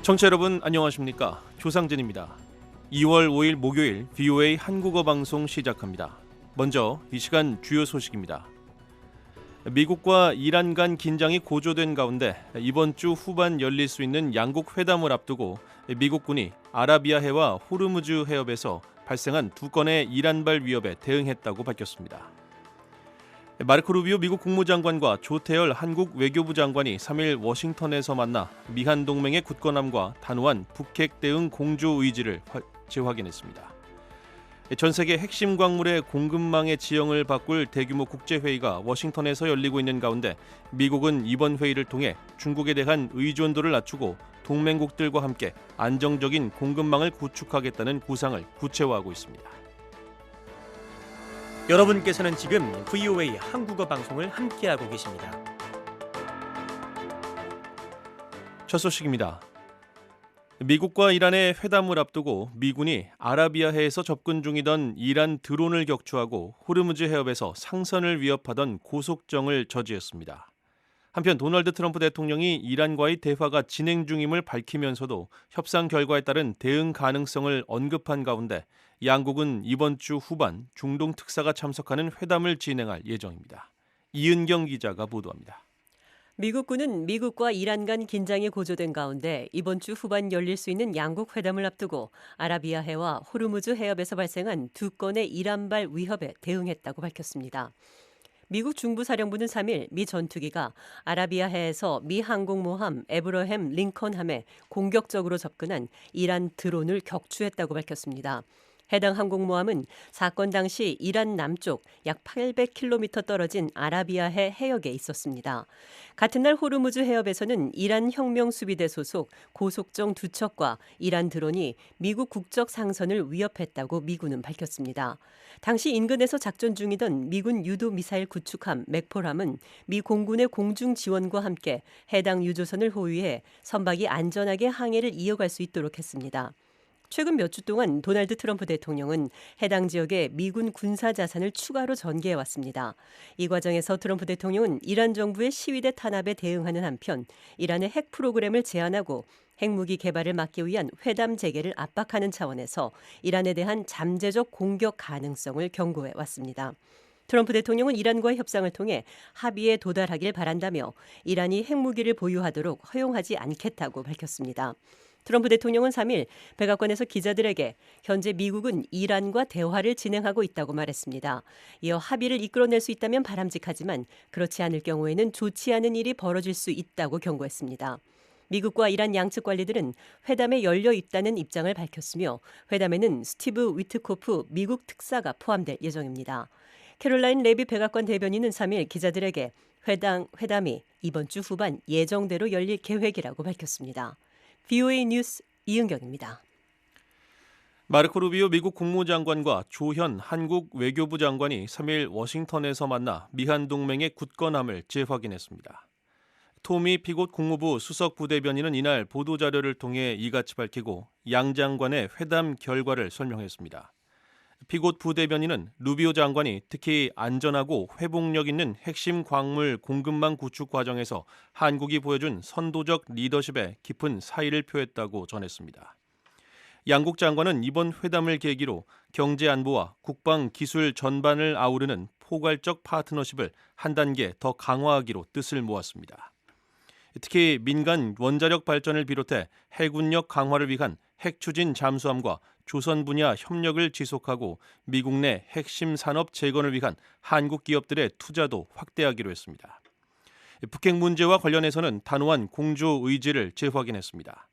청취자 여러분 안녕하십니까? 조상진입니다. 2월 5일 목요일 VOA 한국어 방송 시작합니다. 먼저 이 시간 주요 소식입니다. 미국과 이란 간 긴장이 고조된 가운데 이번 주 후반 열릴 수 있는 양국 회담을 앞두고 미국군이 아라비아해와 호르무즈 해협에서 발생한 두 건의 이란발 위협에 대응했다고 밝혔습니다. 마르코 루비오 미국 국무장관과 조태열 한국 외교부 장관이 3일 워싱턴에서 만나 미한 동맹의 굳건함과 단호한 북핵 대응 공조 의지를 재확인했습니다. 전 세계 핵심 광물의 공급망의 지형을 바꿀 대규모 국제회의가 워싱턴에서 열리고 있는 가운데 미국은 이번 회의를 통해 중국에 대한 의존도를 낮추고 동맹국들과 함께 안정적인 공급망을 구축하겠다는 구상을 구체화하고 있습니다. 여러분께서는 지금 VOA 한국어 방송을 함께하고 계십니다. 첫 소식입니다. 미국과 이란의 회담을 앞두고 미군이 아라비아해에서 접근 중이던 이란 드론을 격추하고 호르무즈 해협에서 상선을 위협하던 고속정을 저지했습니다. 한편 도널드 트럼프 대통령이 이란과의 대화가 진행 중임을 밝히면서도 협상 결과에 따른 대응 가능성을 언급한 가운데 양국은 이번 주 후반 중동 특사가 참석하는 회담을 진행할 예정입니다. 이은경 기자가 보도합니다. 미국군은 미국과 이란 간 긴장이 고조된 가운데 이번 주 후반 열릴 수 있는 양국 회담을 앞두고 아라비아해와 호르무즈 해협에서 발생한 두 건의 이란발 위협에 대응했다고 밝혔습니다. 미국 중부사령부는 3일 미 전투기가 아라비아해에서 미 항공모함 에브러햄 링컨함에 공격적으로 접근한 이란 드론을 격추했다고 밝혔습니다. 해당 항공모함은 사건 당시 이란 남쪽 약 800km 떨어진 아라비아해 해역에 있었습니다. 같은 날 호르무즈 해협에서는 이란 혁명수비대 소속 고속정 두 척과 이란 드론이 미국 국적 상선을 위협했다고 미군은 밝혔습니다. 당시 인근에서 작전 중이던 미군 유도 미사일 구축함 맥폴함은 미 공군의 공중 지원과 함께 해당 유조선을 호위해 선박이 안전하게 항해를 이어갈 수 있도록 했습니다. 최근 몇 주 동안 도널드 트럼프 대통령은 해당 지역에 미군 군사 자산을 추가로 전개해왔습니다. 이 과정에서 트럼프 대통령은 이란 정부의 시위대 탄압에 대응하는 한편 이란의 핵 프로그램을 제한하고 핵무기 개발을 막기 위한 회담 재개를 압박하는 차원에서 이란에 대한 잠재적 공격 가능성을 경고해왔습니다. 트럼프 대통령은 이란과의 협상을 통해 합의에 도달하길 바란다며 이란이 핵무기를 보유하도록 허용하지 않겠다고 밝혔습니다. 트럼프 대통령은 3일 백악관에서 기자들에게 현재 미국은 이란과 대화를 진행하고 있다고 말했습니다. 이어 합의를 이끌어낼 수 있다면 바람직하지만 그렇지 않을 경우에는 좋지 않은 일이 벌어질 수 있다고 경고했습니다. 미국과 이란 양측 관리들은 회담에 열려 있다는 입장을 밝혔으며 회담에는 스티브 위트코프 미국 특사가 포함될 예정입니다. 캐롤라인 레비 백악관 대변인은 3일 기자들에게 회담이 이번 주 후반 예정대로 열릴 계획이라고 밝혔습니다. VOA 뉴스 이은경입니다. 마르코 루비오 미국 국무장관과 조현 한국 외교부 장관이 3일 워싱턴에서 만나 미한 동맹의 굳건함을 재확인했습니다. 토미 피곶 국무부 수석 부대변인은 이날 보도자료를 통해 이같이 밝히고 양 장관의 회담 결과를 설명했습니다. 피곶 부대변인은 루비오 장관이 특히 안전하고 회복력 있는 핵심 광물 공급망 구축 과정에서 한국이 보여준 선도적 리더십에 깊은 사의를 표했다고 전했습니다. 양국 장관은 이번 회담을 계기로 경제 안보와 국방 기술 전반을 아우르는 포괄적 파트너십을 한 단계 더 강화하기로 뜻을 모았습니다. 특히 민간 원자력 발전을 비롯해 해군력 강화를 위한 핵 추진 잠수함과 조선 분야 협력을 지속하고 미국 내 핵심 산업 재건을 위한 한국 기업들의 투자도 확대하기로 했습니다. 북핵 문제와 관련해서는 단호한 공조 의지를 재확인했습니다.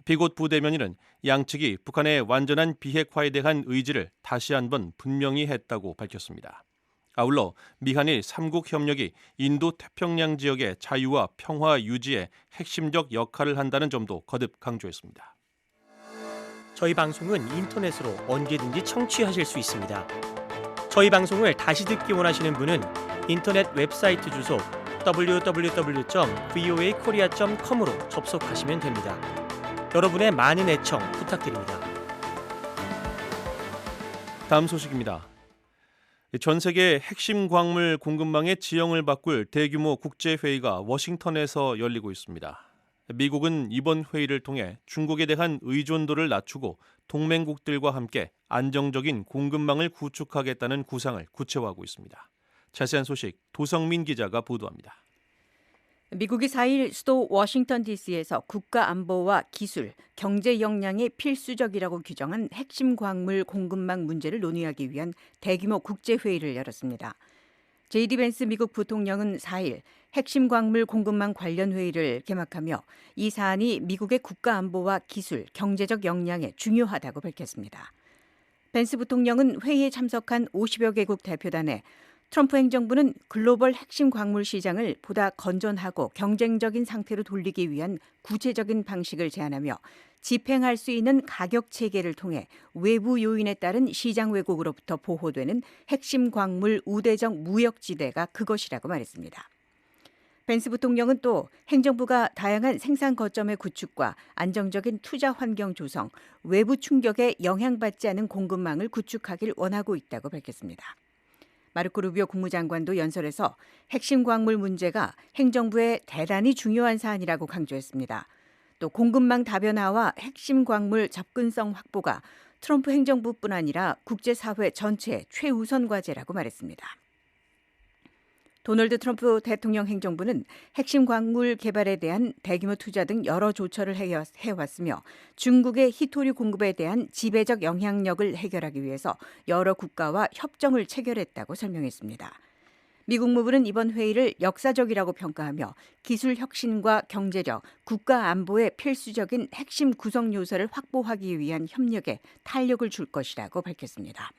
피곶 부대변인은 양측이 북한의 완전한 비핵화에 대한 의지를 다시 한번 분명히 했다고 밝혔습니다. 아울러 미한일 3국 협력이 인도 태평양 지역의 자유와 평화 유지에 핵심적 역할을 한다는 점도 거듭 강조했습니다. 저희 방송은 인터넷으로 언제든지 청취하실 수 있습니다. 저희 방송을 다시 듣기 원하시는 분은 인터넷 웹사이트 주소 www.voakorea.com으로 접속하시면 됩니다. 여러분의 많은 애청 부탁드립니다. 다음 소식입니다. 전 세계 핵심 광물 공급망의 지형을 바꿀 대규모 국제회의가 워싱턴에서 열리고 있습니다. 미국은 이번 회의를 통해 중국에 대한 의존도를 낮추고 동맹국들과 함께 안정적인 공급망을 구축하겠다는 구상을 구체화하고 있습니다. 자세한 소식 도성민 기자가 보도합니다. 미국이 4일 수도 워싱턴 DC에서 국가 안보와 기술, 경제 역량이 필수적이라고 규정한 핵심 광물 공급망 문제를 논의하기 위한 대규모 국제회의를 열었습니다. JD 벤스 미국 부통령은 4일 핵심 광물 공급망 관련 회의를 개막하며 이 사안이 미국의 국가 안보와 기술, 경제적 역량에 중요하다고 밝혔습니다. 벤스 부통령은 회의에 참석한 50여 개국 대표단에 트럼프 행정부는 글로벌 핵심 광물 시장을 보다 건전하고 경쟁적인 상태로 돌리기 위한 구체적인 방식을 제안하며 집행할 수 있는 가격 체계를 통해 외부 요인에 따른 시장 왜곡으로부터 보호되는 핵심 광물 우대적 무역지대가 그것이라고 말했습니다. 벤스 부통령은 또 행정부가 다양한 생산 거점의 구축과 안정적인 투자 환경 조성, 외부 충격에 영향받지 않은 공급망을 구축하길 원하고 있다고 밝혔습니다. 마르코 루비오 국무장관도 연설에서 핵심 광물 문제가 행정부의 대단히 중요한 사안이라고 강조했습니다. 또 공급망 다변화와 핵심 광물 접근성 확보가 트럼프 행정부뿐 아니라 국제사회 전체의 최우선 과제라고 말했습니다. 도널드 트럼프 대통령 행정부는 핵심 광물 개발에 대한 대규모 투자 등 여러 조처를 해왔으며 중국의 히토류 공급에 대한 지배적 영향력을 해결하기 위해서 여러 국가와 협정을 체결했다고 설명했습니다. 미 국무부는 이번 회의를 역사적이라고 평가하며 기술 혁신과 경제력, 국가 안보의 필수적인 핵심 구성 요소를 확보하기 위한 협력에 탄력을 줄 것이라고 밝혔습니다.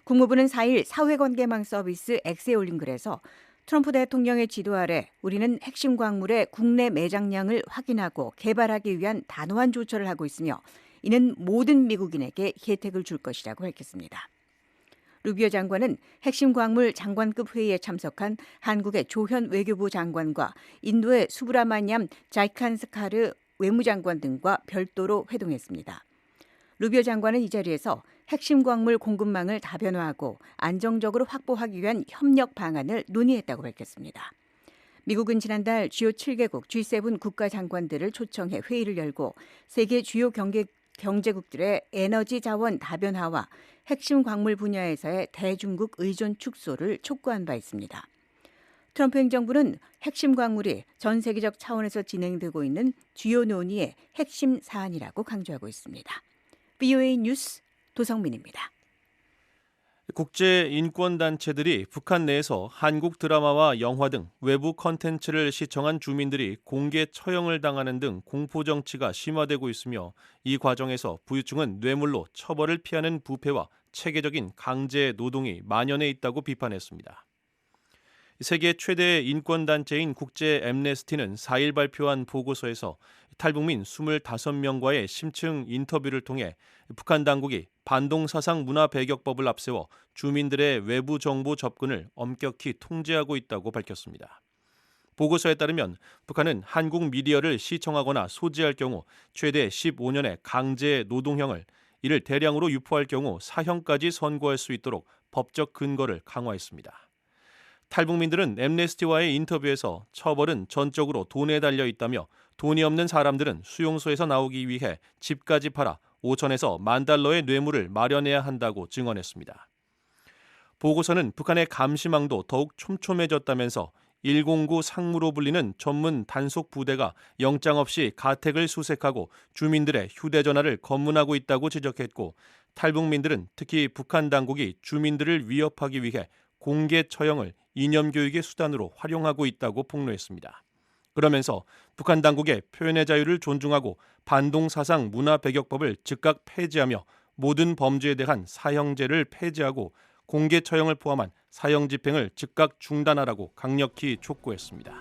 국무부는 4일 사회관계망 서비스 엑스에 올린 글에서 트럼프 대통령의 지도 아래 우리는 핵심 광물의 국내 매장량을 확인하고 개발하기 위한 단호한 조처를 하고 있으며 이는 모든 미국인에게 혜택을 줄 것이라고 밝혔습니다. 루비오 장관은 핵심 광물 장관급 회의에 참석한 한국의 조현 외교부 장관과 인도의 수브라마니암 자이칸스카르 외무장관 등과 별도로 회동했습니다. 루비오 장관은 이 자리에서 핵심 광물 공급망을 다변화하고 안정적으로 확보하기 위한 협력 방안을 논의했다고 밝혔습니다. 미국은 지난달 주요 7개국 G7 국가 장관들을 초청해 회의를 열고 세계 주요 경제국들의 에너지 자원 다변화와 핵심 광물 분야에서의 대중국 의존 축소를 촉구한 바 있습니다. 트럼프 행정부는 핵심 광물이 전 세계적 차원에서 진행되고 있는 주요 논의의 핵심 사안이라고 강조하고 있습니다. VOA 뉴스 도성민입니다. 국제 인권단체들이 북한 내에서 한국 드라마와 영화 등 외부 컨텐츠를 시청한 주민들이 공개 처형을 당하는 등 공포 정치가 심화되고 있으며 이 과정에서 부유층은 뇌물로 처벌을 피하는 부패와 체계적인 강제 노동이 만연해 있다고 비판했습니다. 세계 최대 인권단체인 국제 앰네스티는 4일 발표한 보고서에서 탈북민 25명과의 심층 인터뷰를 통해 북한 당국이 반동사상 문화 배격법을 앞세워 주민들의 외부 정보 접근을 엄격히 통제하고 있다고 밝혔습니다. 보고서에 따르면 북한은 한국 미디어를 시청하거나 소지할 경우 최대 15년의 강제 노동형을, 이를 대량으로 유포할 경우 사형까지 선고할 수 있도록 법적 근거를 강화했습니다. 탈북민들은 앰네스티와의 인터뷰에서 처벌은 전적으로 돈에 달려 있다며 돈이 없는 사람들은 수용소에서 나오기 위해 집까지 팔아 5천에서 10,000달러의 뇌물을 마련해야 한다고 증언했습니다. 보고서는 북한의 감시망도 더욱 촘촘해졌다면서 109 상무로 불리는 전문 단속 부대가 영장 없이 가택을 수색하고 주민들의 휴대전화를 검문하고 있다고 지적했고, 탈북민들은 특히 북한 당국이 주민들을 위협하기 위해 공개 처형을 이념교육의 수단으로 활용하고 있다고 폭로했습니다. 그러면서 북한 당국의 표현의 자유를 존중하고 반동사상 문화배격법을 즉각 폐지하며 모든 범죄에 대한 사형제를 폐지하고 공개 처형을 포함한 사형 집행을 즉각 중단하라고 강력히 촉구했습니다.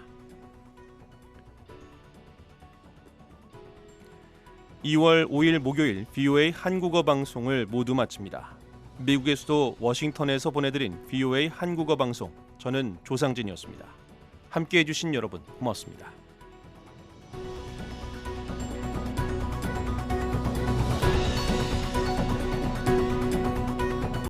2월 5일 목요일 VOA 한국어 방송을 모두 마칩니다. 미국의 수도 워싱턴에서 보내드린 VOA 한국어 방송, 저는 조상진이었습니다. 함께해 주신 여러분 고맙습니다.